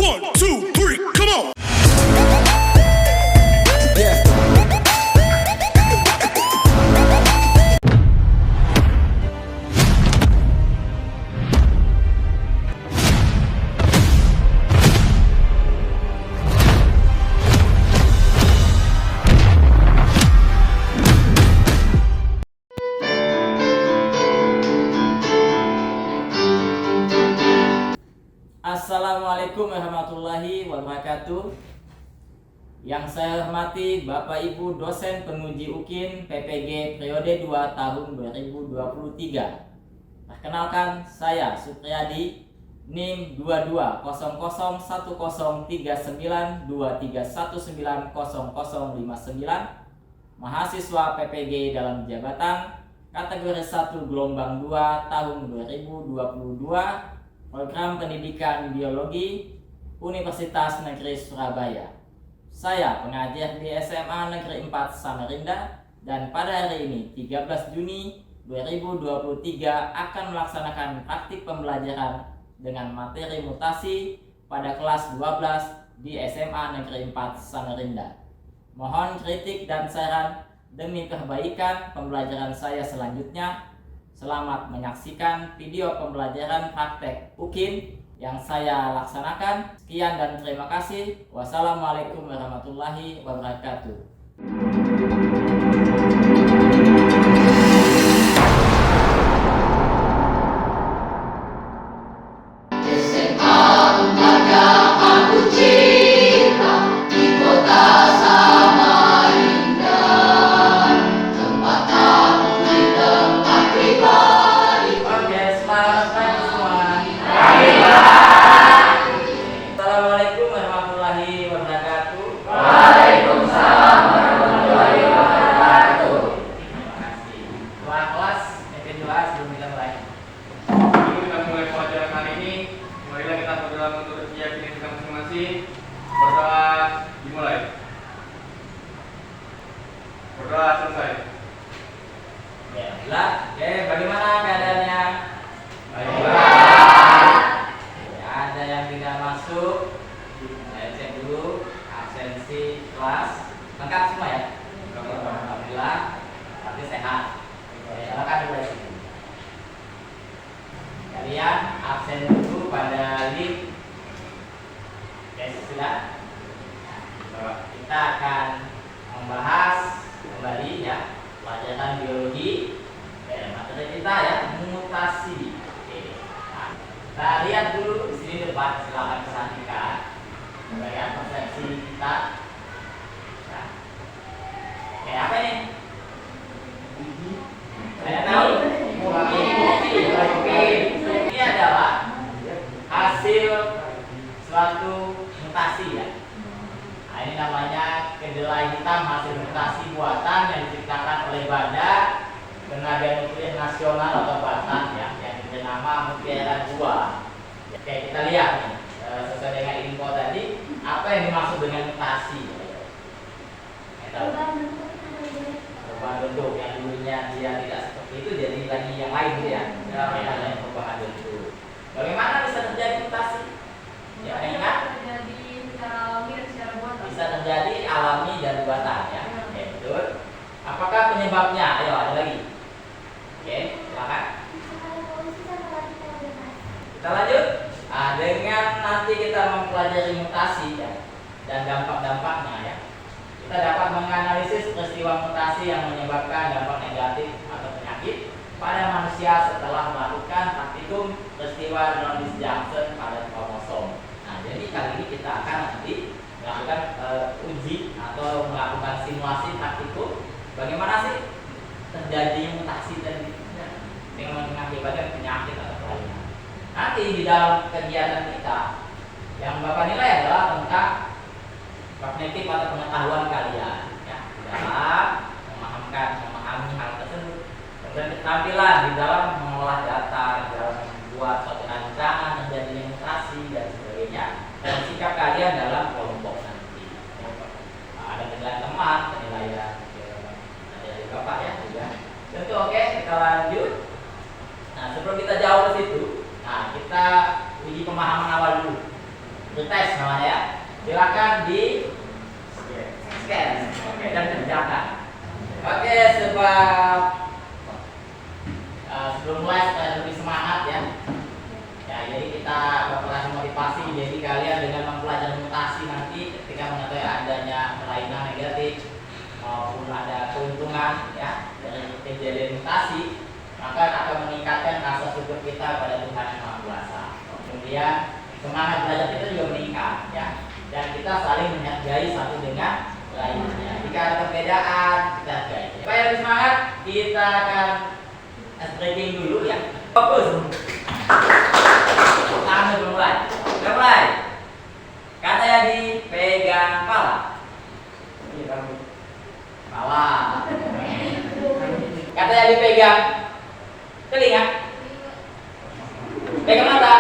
1, 2, 3, come on. Assalamualaikum warahmatullahi wabarakatuh. Yang saya hormati Bapak Ibu dosen penguji UKIN PPG periode 2 tahun 2023. Perkenalkan, saya Supriyadi, NIM 22001392319059, mahasiswa PPG dalam jabatan kategori 1 gelombang 2 tahun 2022, program pendidikan biologi Universitas Negeri Surabaya. Saya pengajar di SMA Negeri 4 Samarinda, dan pada hari ini 13 Juni 2023 akan melaksanakan praktik pembelajaran dengan materi mutasi pada kelas 12 di SMA Negeri 4 Samarinda. Mohon kritik dan saran demi kebaikan pembelajaran saya selanjutnya. Selamat menyaksikan video pembelajaran praktek UKIN yang saya laksanakan. Sekian dan terima kasih. Wassalamualaikum warahmatullahi wabarakatuh. Berdoa dimulai. Berdoa selesai. Ya, oke, bagaimana keadaannya? Baik. Ya, ada yang tidak masuk. Saya cek dulu absensi kelas. Lengkap semua ya? Alhamdulillah. Berarti sehat. Oke, silakan mulai. Kalian absen dulu pada lift. Oke, sudah. Kita akan membahas kembali ya pelajaran biologi. Materi kita ya mutasi. Oke. Nah, kita lihat dulu di sini depan, silakan perhatikan bagian persepsi kita. Nah. Oke, apa ini? Saya tahu. Ini adalah hasil suatu mutasi ya. Nah, ini namanya kedelai hitam hasil mutasi buatan yang diciptakan oleh Badan Tenaga Nuklir Nasional atau Batan ya, yang diberi nama Mutiara 2. Oke, kita lihat nih sesuai dengan info tadi, apa yang dimaksud dengan mutasi? Perubahan bentuk yang dulunya dia tidak seperti itu jadi lagi yang lain gitu ya. Namanya perubahan bentuk. Bagaimana bisa terjadi mutasi? Ya, ingat? Bisa terjadi alami dan buatan ya. Oke, betul. Apakah penyebabnya? Ayo, ada lagi. Oke, silakan. Kita lanjut. Dengan nanti kita mempelajari mutasi ya dan dampak-dampaknya ya. Kita dapat menganalisis peristiwa mutasi yang menyebabkan dampak negatif atau penyakit pada manusia setelah melakukan praktikum peristiwa non-disjunction pada kromosom. Nah, jadi kali ini kita akan nanti melakukan uji atau melakukan simulasi praktikum bagaimana sih terjadi mutasi tadi dengan mengakibatkan penyakit atau kelainan. Nanti di dalam kegiatan kita yang Bapak nilai adalah tentang kognitif atau pengetahuan kalian ya, dalam memahami hal tersebut, kemudian keterampilan di dalam mengolah data, di dalam membuat suatu rancangan terjadinya mutasi dan sebagainya, dan sikap kalian dalam kelompok nanti. Ada penilaian teman, penilaian dari Bapak ya juga. Tentu oke, kita lanjut. Nah, sebelum kita jauh ke situ, nah kita uji pemahaman awal dulu. tes namanya ya. Silakan di scan dan kerjakan. Oke, sebelum mulai supaya lebih semangat ya. Ya, jadi kita berkelas motivasi. Jadi kalian dengan mempelajari mutasi nanti ketika mengetahui adanya kelainan negatif maupun ada keuntungan ya dari kejadian mutasi, maka akan meningkatkan rasa syukur kita pada Tuhan Yang Maha Kuasa. Kemudian semangat belajar kita juga meningkat ya, dan kita saling menghargai satu dengan lainnya. Jika ada perbedaan kita hargai. Supaya lebih semangat, kita akan stretching dulu ya. Fokus. Langsung mulai. Mulai. Kata yang dipegang kepala. Kepala. Kata yang dipegang telinga. Pegang mata.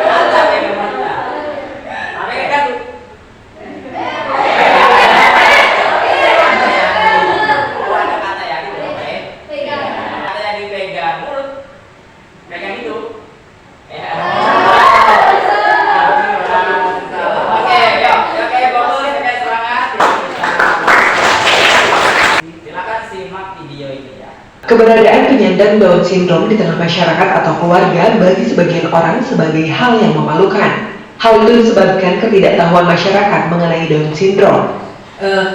Mata pegang mata. Pegang kaki. Kata yang dipegang mulut. Pegang itu. Oke, fokus, semangat. Silakan simak video ini ya. Keberadaan penyandang Down syndrome di tengah masyarakat atau keluarga bagi sebagian orang sebagai hal yang memalukan. Hal itu disebabkan ketidaktahuan masyarakat mengenai Down syndrome.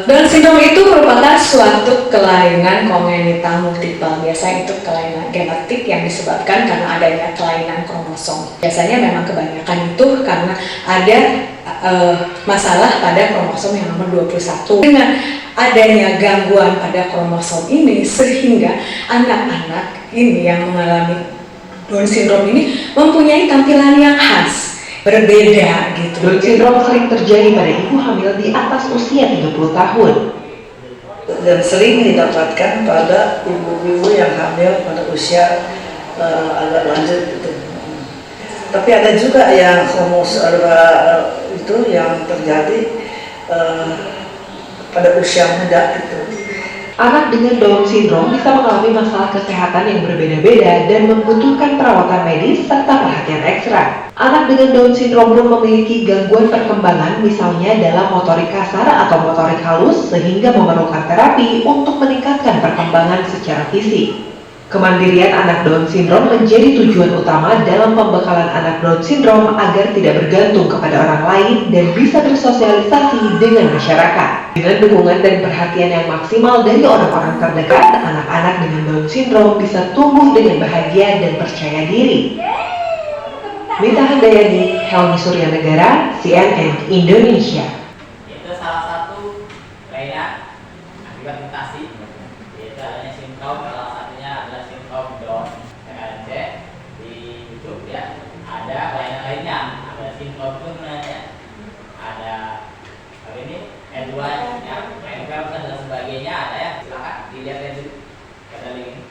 Down syndrome itu merupakan suatu kelainan kongenital multiple. Biasanya itu kelainan genetik yang disebabkan karena adanya kelainan kromosom. Biasanya memang kebanyakan itu karena ada masalah pada kromosom yang nomor 21. Dengan adanya gangguan pada kromosom ini, sehingga anak-anak ini yang mengalami Down syndrome ini mempunyai tampilan yang khas, berbeda gitu. Down syndrome sering terjadi pada ibu hamil di atas usia 30 tahun. Dan sering didapatkan pada ibu-ibu yang hamil pada usia agak lanjut gitu. Tapi ada juga yang itu yang terjadi pada usia muda itu. Anak dengan Down syndrome bisa mengalami masalah kesehatan yang berbeda-beda dan membutuhkan perawatan medis serta perhatian ekstra. Anak dengan Down syndrome pun memiliki gangguan perkembangan, misalnya dalam motorik kasar atau motorik halus, sehingga memerlukan terapi untuk meningkatkan perkembangan secara fisik. Kemandirian anak Down syndrome menjadi tujuan utama dalam pembekalan anak Down syndrome agar tidak bergantung kepada orang lain dan bisa bersosialisasi dengan masyarakat. Dengan dukungan dan perhatian yang maksimal dari orang-orang terdekat, anak-anak dengan Down syndrome bisa tumbuh dengan bahagia dan percaya diri. Mita Handayani, Helmi Suryanegara, CNN Indonesia. Itu salah satu kelainan akibat mutasi. Yaitu adanya sindrom, salah satunya adalah sindrom Down. Kalian cek di YouTube ya. Ada kelainan lainnya, ada sindrom Turner ya. Ada ini Edward ya, Edward dan sebagainya ada ya. Silakan dilihat dulu. Ada link ini.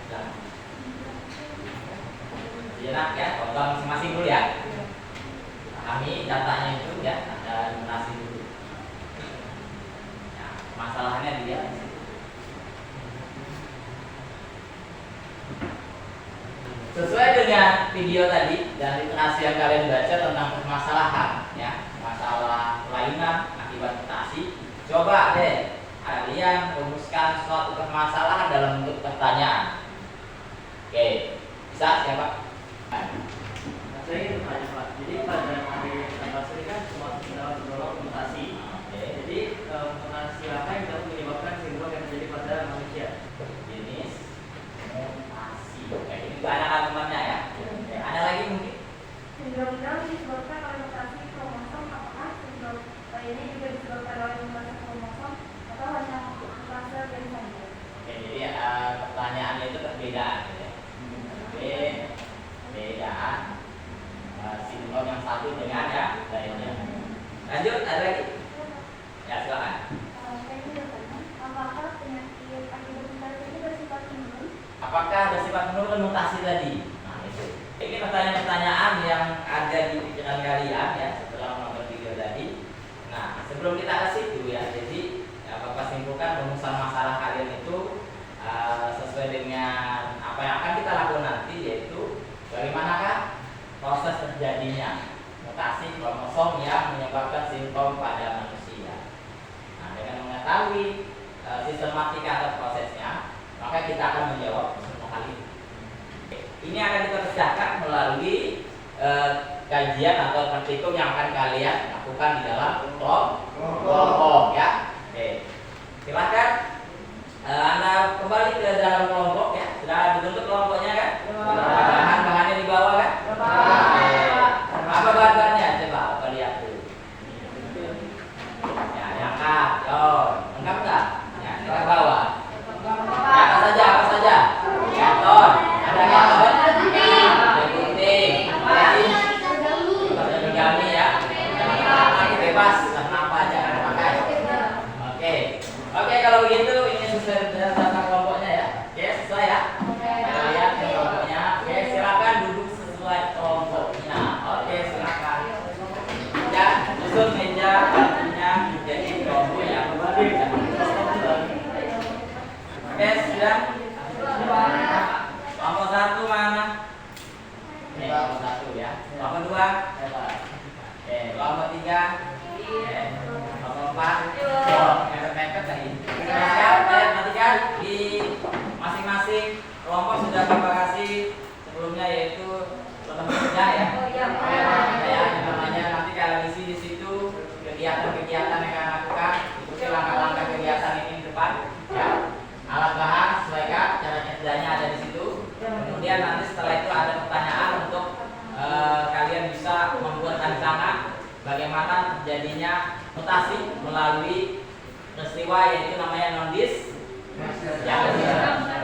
Jenak ya, kontrol masing-masing dulu ya. Pahami datanya itu ya, ada eliminasi dulu. Nah, masalahnya dilihat di situ. Sesuai dengan video tadi dan literasi yang kalian baca tentang permasalahan ya, masalah kelainan akibat mutasi, coba deh kalian rumuskan suatu permasalahan dalam bentuk pertanyaan. Oke, bisa siapa? Saya ingin bertanya Pak, jadi pada hari tanggal ini kan cuma mendorong mutasi. Jadi mutasi apa yang dapat menyebabkan sindrom yang terjadi pada manusia? Jenis mutasi. Oke, ini juga anak temannya ya. Oke, ada lagi mungkin? Sindrom Down disebabkan oleh mutasi kromosom. Apakah sindrom ini juga disebabkan oleh mutasi kromosom atau hanya mutasi gen saja? Oke, jadi pertanyaannya itu perbedaan ya. Perbedaan sindrom yang satu dengan ya lainnya. Lanjut, ada lagi? Ya, silakan. Saya juga bertanya, apakah penyakit akibat mutasi ini bersifat imun? Apakah bersifat menurun mutasi tadi? Nah, itu. Ini pertanyaan-pertanyaan yang ada di pikiran kalian ya setelah menonton video tadi. Nah, sebelum kita ke situ ya, jadi Bapak simpulkan rumusan masalah kalian itu sesuai dengan apa yang akan kita lakukan nanti, yaitu bagaimanakah proses terjadi kromosom yang menyebabkan simptom pada manusia. Nah, dengan mengetahui sistematika atau prosesnya, maka kita akan menjawab semua hal ini. Ini akan kita kerjakan melalui kajian atau praktikum yang akan kalian lakukan di dalam kelompok ya. Oke. Silakan Anda kembali ke dalam kelompok ya. Sudah dibentuk kelompoknya kan? Bahan-bahannya di bawah kan? Oke. Apa bahan-bahannya? Coba Bapak lihat dulu. Ya, lengkap. Lengkap enggak? Ya, ke bawah. Ya, apa saja? Karton. Ada karton? Ada gunting. Ada origami ya. Jangan bebas, apa aja kan pakai. Oke, kalau begitu ini sesuai dengan data kelompoknya ya. Oke, sesuai ya. Kita lihat kelompoknya. Oke, silakan duduk sesuai kelompoknya. Oke, silakan. Ya, susun meja artinya menjadi kelompok yang berbeda. Oke, sudah. Kelompok 1 mana? Oke, kelompok 1 ya. Kelompok 2. Oke, kelompok 3. Oke, kelompok 4. Mepet-mepet lagi. Siap, perhatikan di masing-masing kelompok sudah Bapak kasih sebelumnya yaitu teman kerja ya. Ya, namanya nanti kalian isi di situ kegiatan-kegiatan yang kalian lakukan, ikuti langkah-langkah kegiatan ini di depan. Ya. Alat bahan sesuaikan, cara kerjanya ada di situ. Kemudian nanti setelah itu ada pertanyaan untuk kalian bisa membuat rancangan bagaimana terjadinya mutasi melalui peristiwa yaitu namanya non-dis ya,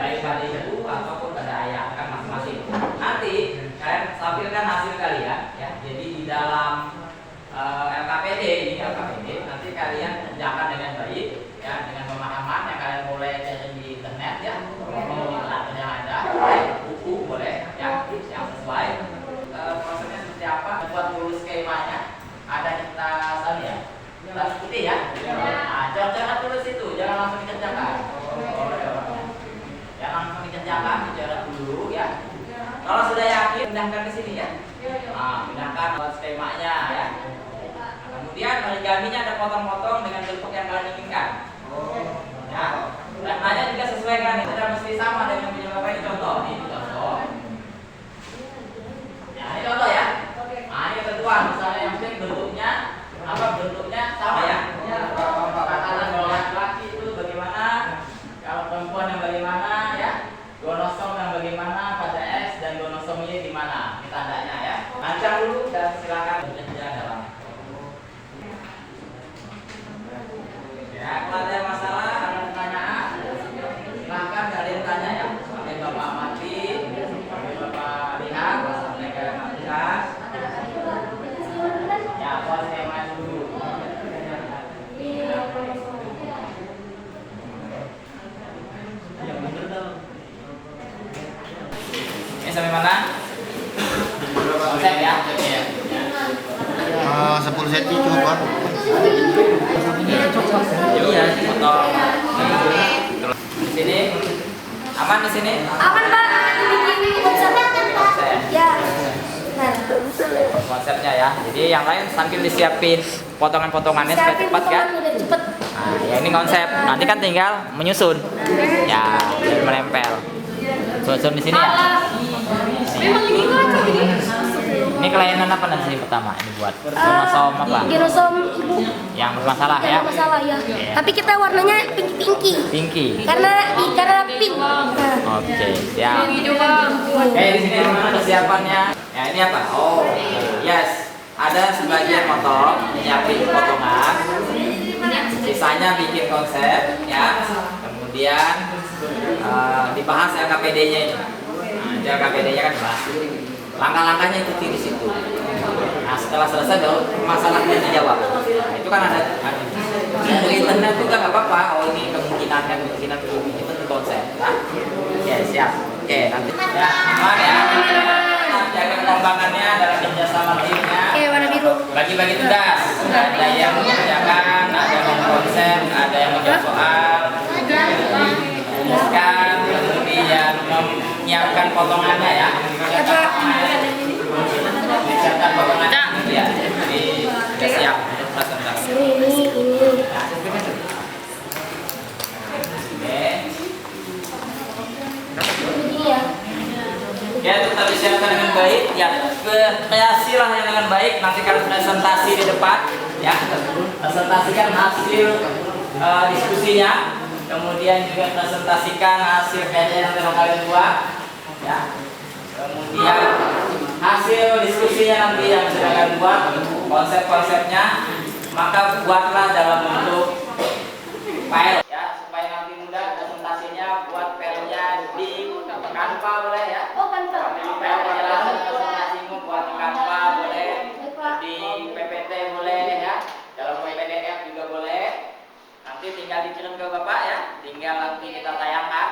baik pada ibu ataupun pada ayah kan masing-masing. Nanti kalian tampilkan hasil kalian ya. Jadi di dalam LKPD nanti kalian kerjakan dengan baik ya, dengan pemahaman yang kalian boleh cari di internet ya, yang ada buku boleh ya yang sesuai. Prosesnya seperti apa? Buat dulu skemanya ada kita ya. Kita ikuti ya. Nah, jangan tulis itu, jangan langsung dikerjakan. Jangan langsung dikerjakan, dicoret dulu ya. Kalau sudah yakin, pindahkan ke sini ya. Nah, pindahkan buat skemanya ya. Nah, kemudian origaminya ada potong-potong dengan bentuk yang kalian inginkan. Ya. Warnanya juga sesuaikan, tidak mesti sama dengan punya Bapak. Ini contoh, ini contoh. Ya, ini contoh ya. Nah, ini ketentuan, misalnya yang penting bentuknya sama ya. Katakan kalau laki-laki itu bagaimana, kalau perempuan yang bagaimana ya, gonosom yang bagaimana pada S dan gonosomnya di mana, ini tandanya ya. Rancang dulu dan silakan bekerja dalam. Ya, kalau ada masalah, ada pertanyaan, silakan kalian tanya ya. Sampai Bapak amati, sampai Bapak lihat, sampai kalian lihat. Ya, buat skema dulu. Ini sampai mana? Konsep ya? 10 cm cukup Pak. Iya, potong. Di sini aman di sini? Aman Pak, bikin konsepnya kan Pak? Ya. Konsepnya ya. Jadi yang lain sambil disiapin potongan-potongannya supaya cepat kan? Nah, ya ini konsep. Nanti kan tinggal menyusun. Ya, biar menempel. Susun di sini ya. Ini kelainan apa nanti pertama ini buat genosom apa? Genosom ibu. Yang bermasalah ya. Bermasalah ya. Tapi kita warnanya pinky. Pinky. Karena pink. Oke, siap. Oke, di sini gimana persiapannya? Ya ini apa? Oh, yes. Ada sebagian potong, nyiapin potongan. Sisanya bikin konsep, ya. Kemudian dibahas LKPD-nya ini. Nah, LKPD-nya kan bahas. Langkah-langkahnya ikuti di situ. Nah, setelah selesai baru masalahnya dijawab. Nah, itu kan ada di internet juga nggak apa-apa. Oh ini kemungkinan itu di konsep. Nah, oke siap. Oke nanti ya aman ya. Jaga pengembangannya dalam kerjasama timnya. Warna biru. Bagi-bagi tugas. Ada yang mengerjakan, ada yang konsep, ada yang menjawab soal. Rumuskan, kemudian menyiapkan potongannya ya. Menyiapkan potongannya ya. Jadi kreasilah yang dengan baik, nanti kan presentasi di depan ya, presentasikan hasil diskusinya, kemudian juga presentasikan hasil karya yang telah kalian buat ya, kemudian hasil diskusinya nanti yang sudah kalian buat, konsep-konsepnya, maka buatlah dalam bentuk file ya, supaya nanti mudah presentasinya. Buat filenya di Canva boleh ya. Oh, kan Pak. Di file perjalanan presentasimu buat di Canva boleh, di PPT boleh ya, dalam PDF juga boleh. Nanti tinggal dikirim ke Bapak ya, tinggal nanti kita tayangkan.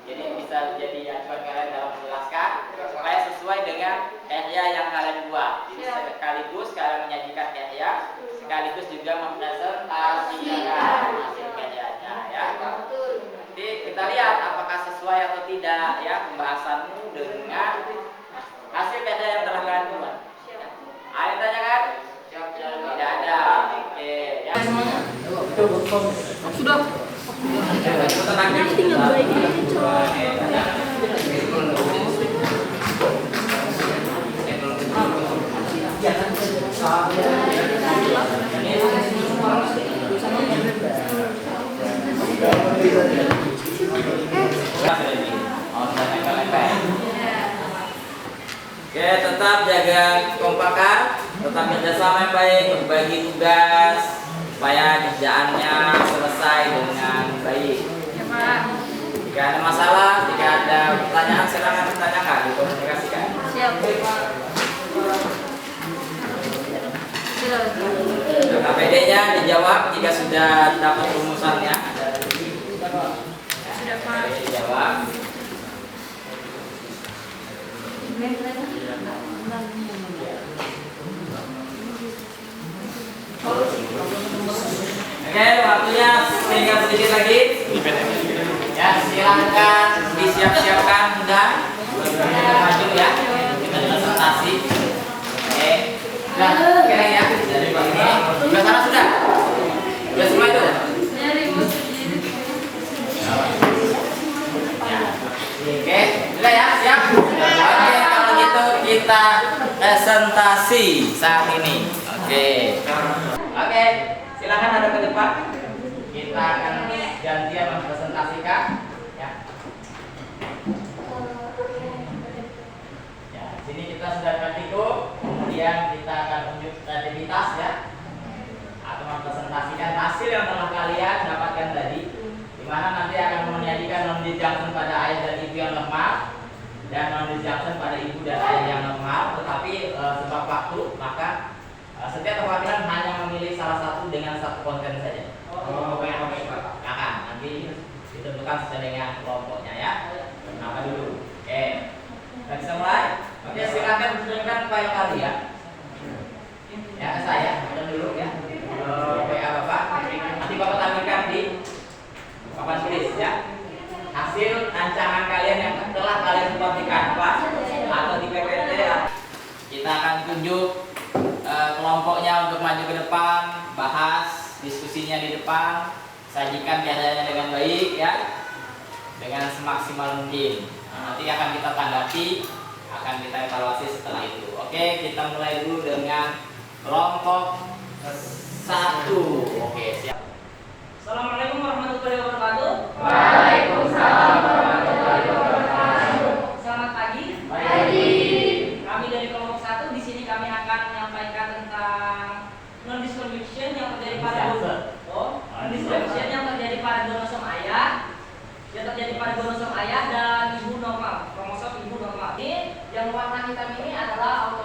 Jadi bisa jadi acuan kalian dalam menjelaskan supaya sesuai dengan karya yang kalian buat. Jadi sekaligus kalian menyajikan karya, sekaligus juga mempresentasikan hasil karyanya ya. Nanti kita lihat apakah sesuai atau tidak ya pembahasanmu dengan hasil karya yang telah kalian buat. Ada yang tanyakan? Tidak ada. Oke ya. Sudah. Tenang dulu. Oke, tetap jaga kekompakan, tetap kerjasama yang baik, berbagi tugas supaya kerjaannya selesai dengan baik. Jika ada masalah, jika ada pertanyaan, silakan bertanyakan, dikomunikasikan. Siap. KPD-nya dijawab jika sudah dapat rumusannya. Sudah, Pak. Dijawab. Oke, waktunya tinggal sedikit lagi. Ya, silakan disiap-siapkan sudah. Maju ya, kita presentasi. Oke, sudah, oke ya. Dari Pak ini, sudah sana sudah. Sudah semua itu. Oke, sudah ya, siap. Oke, kalau gitu kita presentasi saat ini. Oke, silakan ada ke depan. Kita akan gantian mempresentasikan. Ya. Ya, sini kita sudah praktikum, kemudian kita akan unjuk kreativitas ya, atau mempresentasikan hasil yang telah kalian dapatkan tadi, di mana nanti akan menyajikan non-disjunction pada ayah dan ibu yang normal dan non-disjunction pada ibu dan ayah yang normal, tetapi sebab waktu maka setiap perwakilan hanya memilih salah satu dengan satu konten saja. Akan nanti ditentukan sesuai dengan kelompoknya ya. Kenapa dulu? Oke, kita bisa mulai. Oke, silakan tunjukkan file kalian. Ya, ke saya. Kita dulu ya. WA Bapak. Nanti Bapak tampilkan di papan tulis ya. Hasil rancangan kalian yang telah kalian buat di Canva atau di PPT ya. Kita akan tunjuk kelompoknya untuk maju ke depan, bahas diskusinya di depan, sajikan karyanya dengan baik ya, dengan semaksimal mungkin. Nanti akan kita tanggapi, akan kita evaluasi setelah itu. Oke, kita mulai dulu dengan kelompok 1. Oke, siap. Assalamualaikum warahmatullahi wabarakatuh. Waalaikumsalam warahmatullahi wabarakatuh. Selamat pagi. Pagi. Kami dari kelompok 1 di sini kami akan menyampaikan tentang non-distribution yang terjadi pada non-distribution yang terjadi pada kromosom ayah, yang terjadi pada kromosom ayah dan ibu normal, kromosom ibu normal. Ini yang warna hitam ini adalah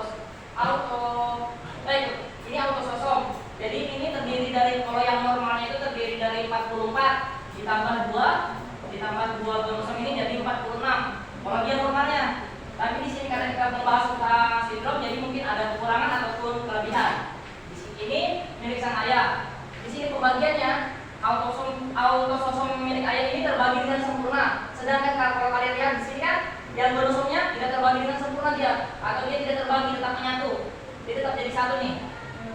ini autososom. Jadi ini terdiri dari, kalau yang normalnya itu terdiri dari 44 ditambah 2 kromosom ini jadi 46. Kalau dia normalnya. Tapi di sini karena kita membahas tentang sindrom, jadi mungkin ada kekurangan ataupun kelebihan. Di sini ini milik sang ayah. Di sini pembagiannya autososom milik ayah ini terbagi dengan sempurna. Sedangkan kalau kalian lihat di sini kan, yang kromosomnya tidak terbagi dengan sempurna dia, atau dia tidak terbagi, tetap menyatu. Dia tetap jadi satu nih.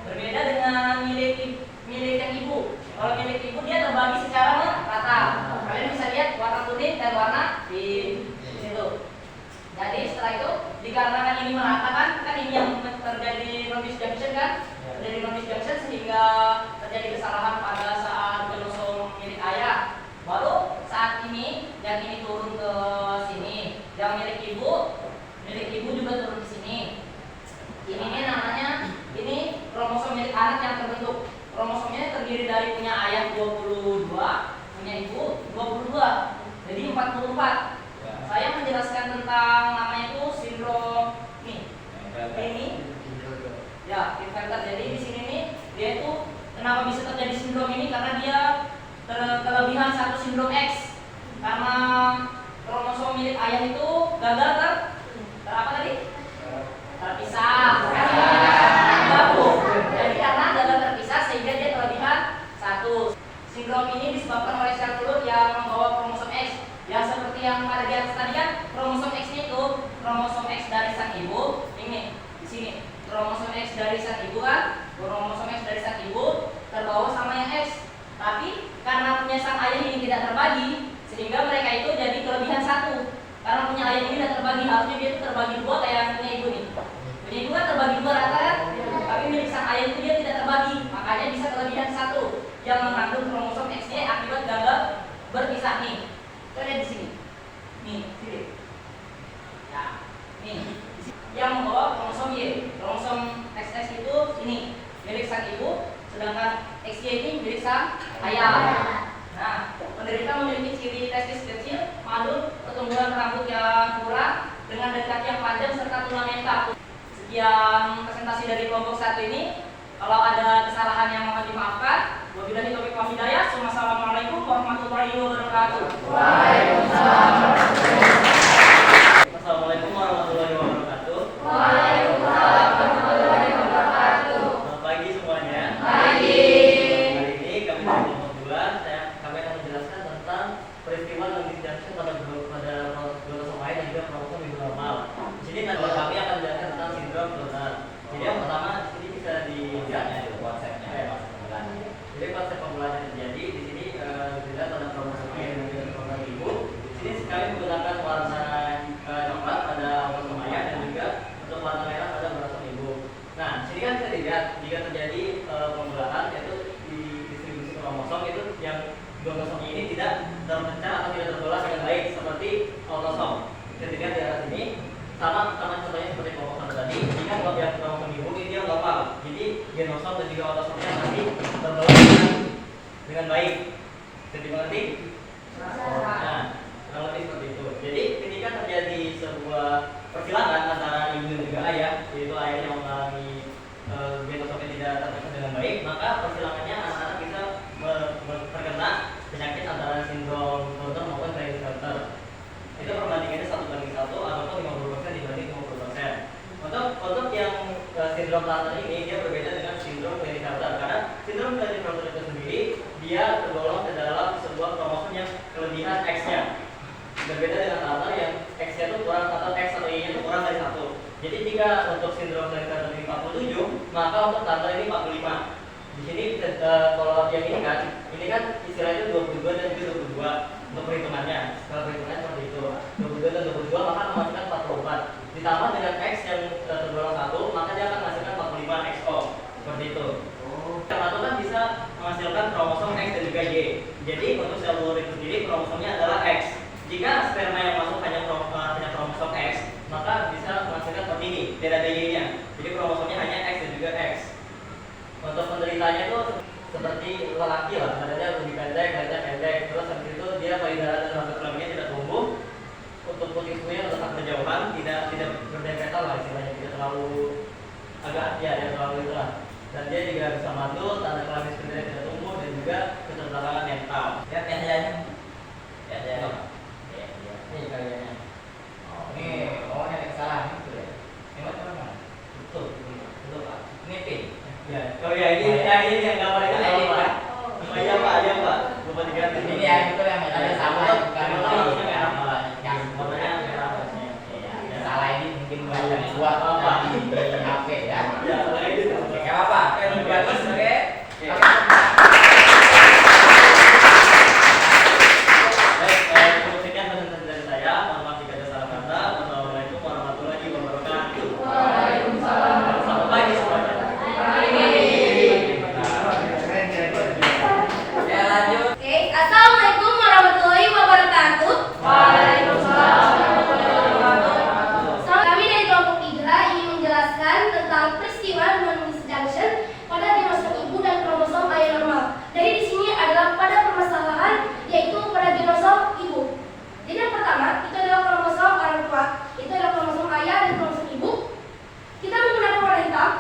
Berbeda dengan milik yang ibu. Kalau milik ibu dia terbagi secara merata. Kalian bisa lihat warna kuning dan warna di situ. Jadi setelah itu dikarenakan ini merata kan ini yang Ya, Klinefelter. Jadi di sini nih dia itu kenapa bisa terjadi sindrom ini karena dia kelebihan satu sindrom X. Karena kromosom milik ayah itu gagal apa tadi? Terpisah. Jadi karena gagal terpisah sehingga dia kelebihan satu. Sindrom ini disebabkan oleh sel telur yang membawa kromosom X. Yang seperti yang ada di atas tadi kan, kromosom X itu kromosom X dari sang ibu. Ini di sini kromosom X dari sang ibu kan, kromosom X dari sang ibu terbawa sama yang X. Tapi karena punya sang ayah ini tidak terbagi, sehingga mereka itu jadi kelebihan satu. Karena punya ayah ini tidak terbagi, harusnya dia itu terbagi dua kayak punya ibu nih. Punya ibu kan terbagi dua rata kan, tapi milik sang ayah itu dia tidak terbagi, makanya bisa kelebihan satu yang mengandung kromosom XY akibat gagal berpisah nih. Kita lihat di sini. Nih, sini. Ya, nih. Yang membawa kromosom Y. Kromosom XX itu ini milik sang ibu, sedangkan XY ini milik sang ayah. Nah, penderita memiliki ciri testis kecil, mandul, pertumbuhan rambut yang kurang, dengan dari kaki yang panjang serta tulang yang kaku. Sekian presentasi dari kelompok 1 ini. Kalau ada kesalahan yang mohon dimaafkan. Wabillahi taufiq wal hidayah. Wassalamualaikum warahmatullahi wabarakatuh. Waalaikumsalam. Assalamualaikum warahmatullahi wabarakatuh. Waalaikumsalam warahmatullahi wabarakatuh. Selamat pagi semuanya. Pagi. Hari ini kami dari kelompok 2, kami akan menjelaskan tentang peristiwa long junction pada kromosom Y dan juga kromosom ibu normal. Di sini kami akan menjelaskan tentang sindrom donor. Jadi yang pertama di sini bisa dilihatnya itu konsepnya konsep pemulaannya. Jadi konsep pemulaannya terjadi di sini dilihat pada kromosom Y dan juga kromosom ibu. Di sini sekali menggunakan warna coklat pada kromosom ayah dan juga untuk warna merah pada kromosom ibu. Nah, di sini kan bisa dilihat jika terjadi pemulaan yaitu di distribusi kromosom itu yang kromosom ini tidak terpecah atau tidak terbelah dengan baik seperti autosom. Bisa dilihat di atas ini. Sama contohnya seperti kromosom tadi, jika yang kromosom ibu ini dia normal, jadi genosom dan juga autosomnya masih terbelah dengan baik. Jadi mengerti? Nah, kurang lebih seperti itu. Jadi ketika terjadi sebuah persilangan antara ibu dan juga ayah, yaitu ayahnya mengalami genosomnya tidak terpecah dengan baik, maka persilangannya anak-anak bisa terkena penyakit antara sindrom Down maupun Klinefelter. Itu perbandingannya 1:1 ataupun 50% dibanding 50%. Untuk yang sindrom Plantar ini dia berbeda dengan sindrom Klinefelter karena sindrom Klinefelter itu sendiri dia tergolong ke dalam sebuah kromosom yang kelebihan X-nya. Berbeda dengan Plantar yang X-nya itu kurang atau X atau Y-nya itu kurang dari 1. Jadi jika untuk sindrom Klinefelter ini 47, maka untuk Plantar ini 45. Di sini kalau yang ini kan istilahnya 22 dan juga 22 untuk perhitungannya. Kalau perhitungannya seperti itu 22 dan 22 maka menghasilkan 44 ditambah dengan X yang tergolong 1 maka dia akan menghasilkan 45 XO seperti itu. Yang satu kan bisa menghasilkan kromosom X dan juga Y. Jadi untuk sel telur itu sendiri kromosomnya adalah X. Jika sperma yang masuk hanya kromosom X maka bisa menghasilkan seperti ini, tidak ada Y-nya. Jadi kromosomnya hanya X dan juga X. Untuk penderitanya itu seperti lelaki lah, badannya lebih pendek, lehernya pendek, terus habis itu dia payudara dan rambut kelaminnya tidak tumbuh. Untuk putisnya letak berjauhan, tidak berdempetan lah istilahnya, tidak terlalu tidak terlalu itulah. Dan dia juga bisa mandul, tanda kelamin sebenarnya tidak tumbuh dan juga keterbelakangan mental. Ya pendeknya, ya. Ini kayaknya. Oh ini, yang kesalahan itu ya. Ini mana? Betul Pak. Ini pin. Ya, oh ya ini yang gambar itu apa Pak? Iya Pak, lupa diganti. Ini yang itu yang ada sama bukan merah. Yang warnanya merah maksudnya. Ya, salah ini mungkin buat apa di HP ya. Ya, itu. Oke, apa? Yang bagus oke. Baik, cukup sekian presentasi dari saya. Mohon maaf jika ada salah kata. Wassalamualaikum warahmatullahi wabarakatuh. Waalaikumsalam. Selamat pagi semuanya. Ya lanjut. Oke, assalamualaikum warahmatullahi wabarakatuh. Waalaikumsalam warahmatullahi wabarakatuh. Kami dari kelompok 3 ingin menjelaskan tentang peristiwa non-misjunction pada genosom ibu dan kromosom ayah normal. Jadi di sini adalah pada permasalahan yaitu pada genosom ibu. Jadi yang pertama itu adalah kromosom orang tua, itu adalah kromosom ayah dan kromosom ibu. Kita menggunakan warna hitam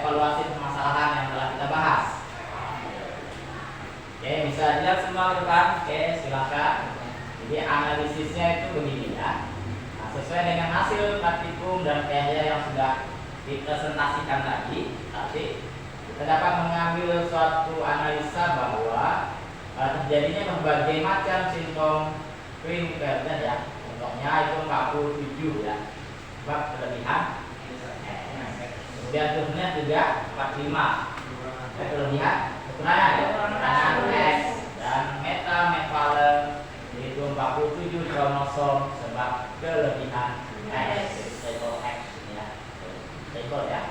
mengevaluasi permasalahan yang telah kita bahas. Oke, bisa dilihat semua ke depan. Oke, silakan. Jadi analisisnya itu begini ya. Nah, sesuai dengan hasil praktikum dan karya yang sudah dipresentasikan tadi, kita dapat mengambil suatu analisa bahwa terjadinya berbagai macam sindrom Klinefelter ya. Contohnya itu 47 ya. Sebab kelebihan kemudian turunnya juga 45. Kelebihan kekurangan X dan meta-methalen yaitu 47 kromosom sebab kelebihan X ya. Ya.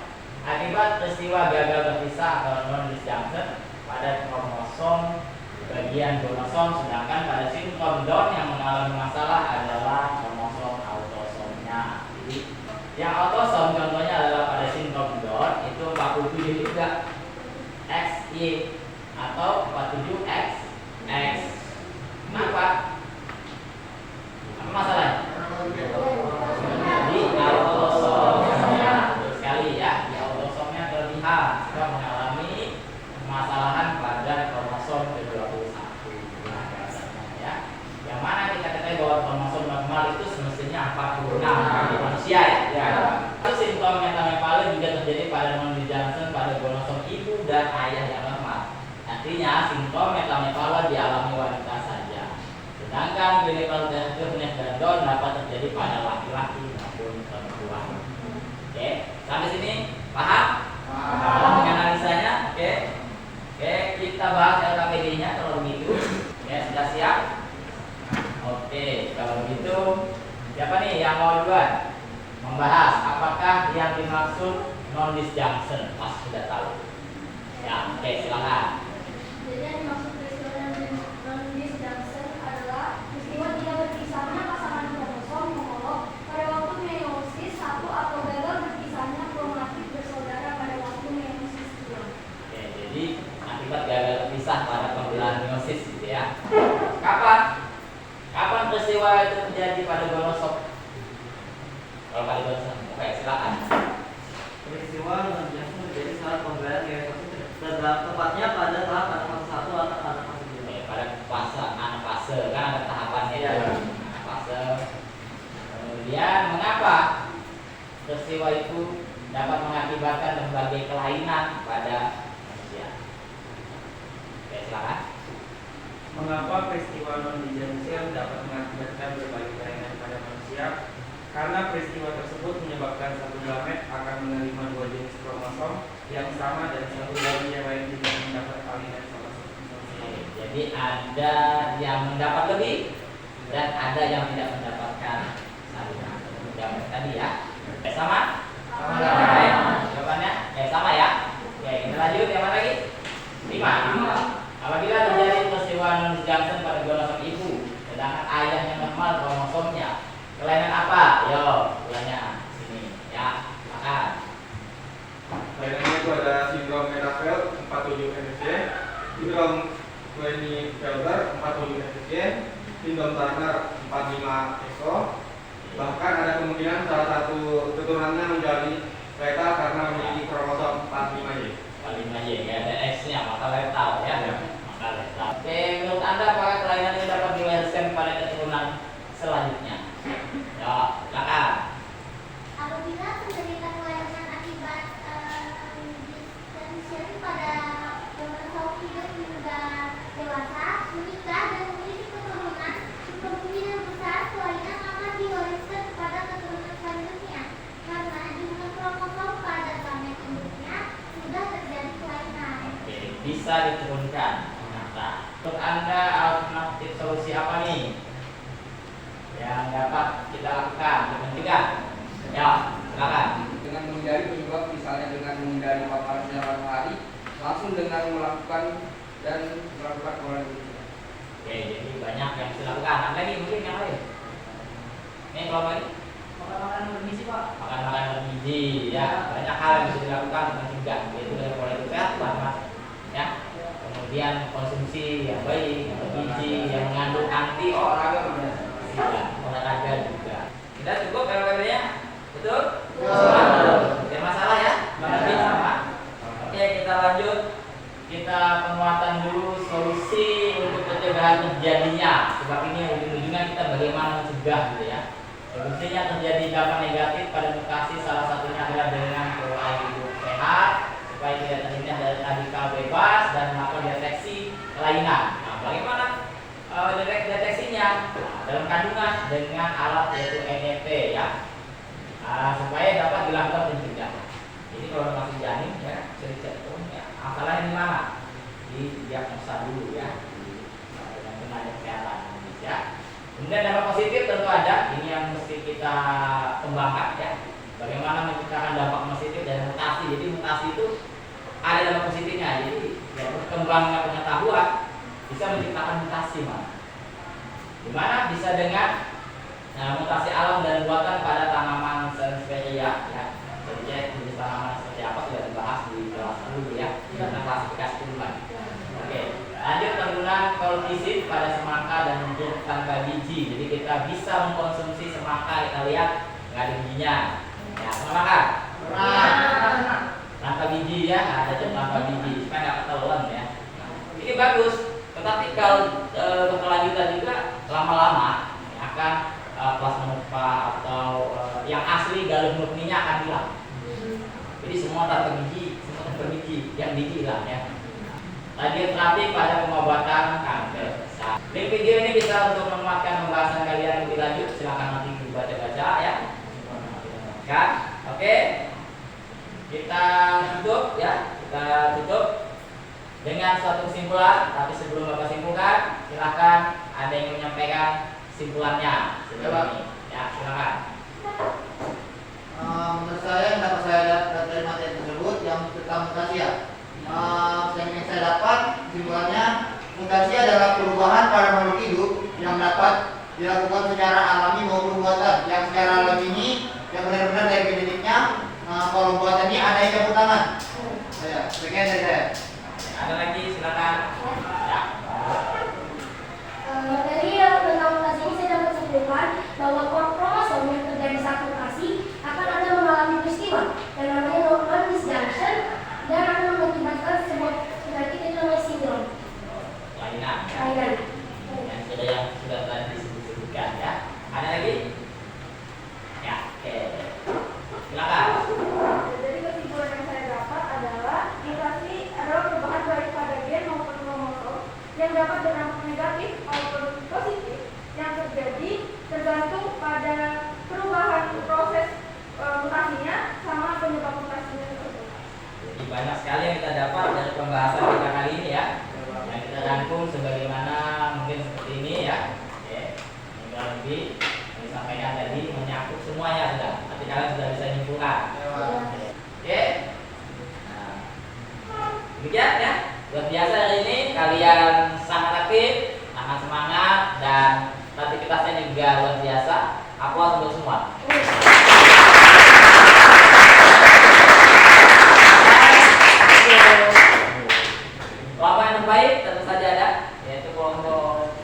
Akibat peristiwa gagal berpisah atau non-disjunction pada kromosom bagian gonosom, sedangkan pada sindrom Down yang mengalami masalah adalah kromosom autosomnya. Jadi yang autosom contohnya adalah pada sindrom Down itu 47 juga XY atau 47X. Kenapa? Apa masalahnya? Jadi autosomnya sekali ya, di autosomnya kelebihan sudah mengalami permasalahan pada kromosom ke-21 ya. Yang mana kita ketahui bahwa kromosom normal itu semestinya 46 di manusia ya. Itu simptom meta-methalen juga terjadi pada non-disjunction pada kromosom ibu dan ayah yang normal. Artinya simptom meta-methalen dialami wanita saja. Sedangkan Klinefelter dan Down dapat terjadi pada laki-laki maupun perempuan. Oke, sampai sini paham? Paham analisanya? Oke, kita bahas LKPD-nya kalau begitu. Ya, sudah siap? Oke, kalau begitu siapa nih yang mau duluan membahas apakah yang dimaksud non-disjunction? Mas sudah tahu. Ya, oke, silakan. Jadi yang dimaksud peristiwa non-disjunction adalah peristiwa tidak berpisahnya pasangan kromosom homolog pada waktu meiosis 1 atau gagal berpisahnya kromatit bersaudara pada waktu meiosis 2. Oke, jadi akibat gagal terpisah pada pembelahan meiosis gitu ya. Kapan peristiwa itu terjadi pada gonosom? Kalau pada gonosom, oke, silakan. Peristiwa non-disjunction terjadi saat pembelahan meiosis tepatnya pada tahap anafase 1 atau anafase 2. Pada anafase kan ada tahapannya ya. Anafase. Kemudian mengapa peristiwa itu dapat mengakibatkan berbagai kelainan pada manusia? Oke, silakan. Mengapa peristiwa non-disjunction dapat mengakibatkan berbagai kelainan pada manusia? Karena peristiwa tersebut menyebabkan satu gamet akan menerima 2 jenis kromosom yang sama dan satu bayi yang lain tidak mendapat kalinan salah satu. Jadi ada yang mendapat lebih dan ada yang tidak mendapatkan salinan gamet tadi ya. Sama? Sama. Jawabannya sama ya. Oke, kita lanjut yang mana lagi? 5. Apabila terjadi peristiwa non-disjunction pada gonosom ibu, sedangkan ayahnya normal kromosomnya, kelainan apa? Yo, ulangnya sini ya. Makan. Lainnya itu ada sindrom Klinefelter 47 FSC, sindrom Klinefelter 47 FSC, sindrom Turner 45 EXO. Bahkan ada kemungkinan salah satu keturunannya menjadi letal karena memiliki kromosom 45Y. 45Y ya, ada X-nya, maka letal ya. Maka letal. Oke, menurut Anda apakah kelainan ini dapat diwariskan pada keturunan selanjutnya? Ya, silakan. Apabila penderita kelainan akibat disjunction pada kromosom hidup hingga dewasa, menikah dan memiliki keturunan, kemungkinan besar kelainan akan diwariskan kepada keturunan selanjutnya karena jumlah kromosom pada gamet induknya sudah terjadi kelainan. Oke, bisa diturunkan. Nah, menurut Anda alternatif solusi apa nih yang dapat kita lakukan untuk mencegah? Ya, silakan. Dengan menghindari penyebab, misalnya dengan menghindari paparan sinar matahari, langsung dengan melakukan pola hidup. Oke, jadi banyak yang bisa dilakukan. Ada lagi mungkin yang lain? Ini kalau lagi Makan makanan bergizi, Pak. makan bergizi ya, banyak hal yang bisa dilakukan untuk mencegah, yaitu dari pola hidup sehat, Mas. Ya. Kemudian konsumsi yang baik, yang bergizi, yang mengandung anti olahraga juga. Kita cukup LKB-nya, betul? Tidak masalah ya, lebih sama. solusi untuk pencegahan terjadinya, sebab ini ujung-ujungnya kita bagaimana mencegah gitu ya. Solusinya terjadi dampak negatif pada mutasi, salah satunya adalah dengan pola hidup sehat supaya tidak terhindar dari radikal bebas dan melakukan deteksi kelainan. Nah, bagaimana deteksinya? Dalam kandungan dengan alat yaitu NEP ya, supaya dapat dilakukan pencegahan. Jadi kalau masih janin ya, bisa dicek ya, masalahnya di mana? Di diagnosa dulu ya, dengan tenaga kesehatan ya. Kemudian dampak positif tentu ada, ini yang mesti kita kembangkan ya. Bagaimana menciptakan dampak positif dan mutasi. Jadi mutasi itu ada dampak positifnya. Jadi ya, berkembangnya pengetahuan bisa menciptakan mutasi mana? Dimana bisa dengan mutasi alam dan buatan pada tanaman Sansevieria ya. Jadi jenis tanaman seperti apa sudah dibahas di kelas dulu ya, tentang klasifikasi tumbuhan. Oke, lanjut penggunaan kolonisid pada semangka dan jeruk tanpa biji. Jadi kita bisa mengkonsumsi semangka, kita lihat nggak ada bijinya. Ya, semangka. Tanpa biji ya, ada jeruk tanpa biji supaya nggak ketelan ya. Ini bagus. Tetapi kalau berkelanjutan juga lama-lama akan plasmodium atau yang asli galon murninya akan hilang. Jadi semua tanpa biji, yang biji hilang ya. Radioterapi pada pengobatan kanker. Link video ini bisa untuk menguatkan pembahasan kalian lebih lanjut. Silakan nanti dibaca-baca ya. Oke, kita tutup ya. Kita tutup dengan suatu kesimpulan. Tapi sebelum Bapak simpulkan, silakan ada yang menyampaikan kesimpulannya. Ya, silakan. Menurut saya yang dapat saya lihat dari materi tersebut yang tentang mutasi ya, yang ingin saya dapat kesimpulannya, mutasi adalah perubahan pada makhluk hidup yang dapat dilakukan secara alami maupun buatan. Yang secara alami ini yang benar-benar dari genetiknya, kalau buatan ini ada yang campur tangan. Saya, sekian dari saya. Ada lagi silakan. Ya. Dari yang tentang mutasi ini saya dapat simpulkan bahwa kromosom yang terjadi saat mutasi akan ada mengalami peristiwa yang namanya non-disjunction dan akan mengakibatkan sebuah penyakit itu namanya sindrom Kelainan. Yang sudah tadi disebutkan ya. Ada lagi? Ya, oke. Silakan. Jadi kesimpulan yang saya dapat adalah mutasi adalah perubahan baik pada gen maupun kromosom yang dapat berdampak negatif maupun positif yang terjadi tergantung pada perubahan proses mutasinya sama penyebab mutasinya tersebut. Jadi banyak sekali yang kita dapat dari pembahasan kita kali ini ya. Yang kita rangkum sebagaimana mungkin seperti ini ya. Oke. Tinggal lebih yang disampaikan tadi menyakup semuanya sudah. Nanti kalian sudah bisa nyimpulkan. Oke. Nah, demikian ya. Luar biasa hari ini kalian sangat aktif, sangat semangat dan aktivitasnya juga luar biasa. Aplaus untuk semua. Kelompok yang terbaik tentu saja ada, yaitu kelompok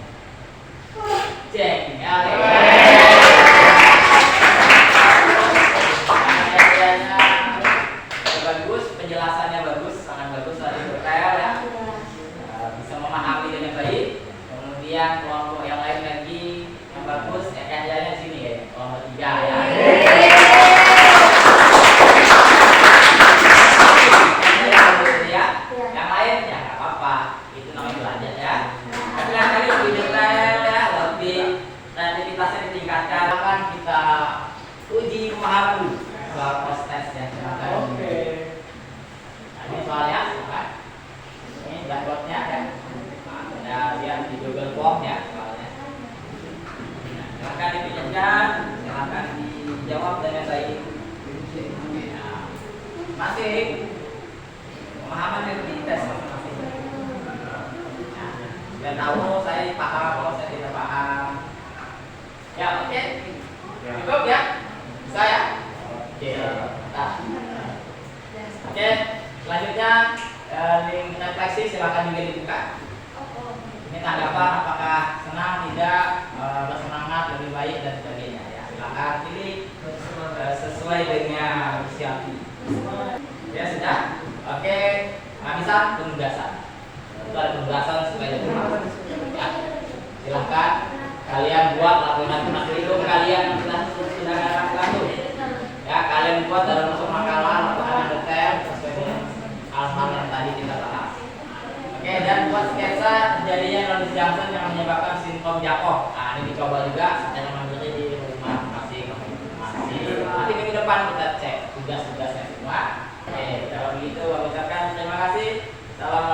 Ceng. Bagus, penjelasannya bagus, sangat bagus, sangat detail ya. Bisa memahami dengan baik. Kemudian kelompok yang lain lagi yang bagus, ya kajiannya di sini ya, kelompok 3 ya. Yang lain ya nggak apa-apa, itu namanya belajar ya. Tapi yang kali lebih detail ya, lebih kreativitasnya ditingkatkan. Akan kita uji pemahaman dulu soal proses ya. Oke. Nah, ini soalnya, kan? Ini dashboardnya ya. Ada lihat di Google Form ya soalnya. Nah, silakan dipikirkan, silakan dijawab dengan baik. Nah, masih pemahaman yang dites masing-masing. Dan tahu saya paham kalau saya tidak paham. Ya oke. Cukup ya? Bisa ya? Oke. Nah. Oke. Selanjutnya link refleksi silakan juga dibuka. Ini tanggapan apakah senang, tidak, bersemangat, lebih baik dan sebagainya ya. Silakan pilih sesuai dengan inisiatif. Ya sudah. Oke, bisa penugasan. itu ada penugasan supaya lebih jelas. Ya, silahkan kalian buat laporan tunas hidup kalian yang sudah lakukan. Ya, kalian buat dalam masuk makalah laporan yang detail sesuai dengan hal-hal yang tadi kita bahas. Oke, dan buat sketsa terjadinya non junction yang menyebabkan sindrom Jakob. Nah, ini dicoba juga secara mandiri di rumah masing-masing. Nanti minggu depan kita cek tugas-tugasnya semua. Oke, kalau begitu kami ucapkan terima kasih. Assalamualaikum.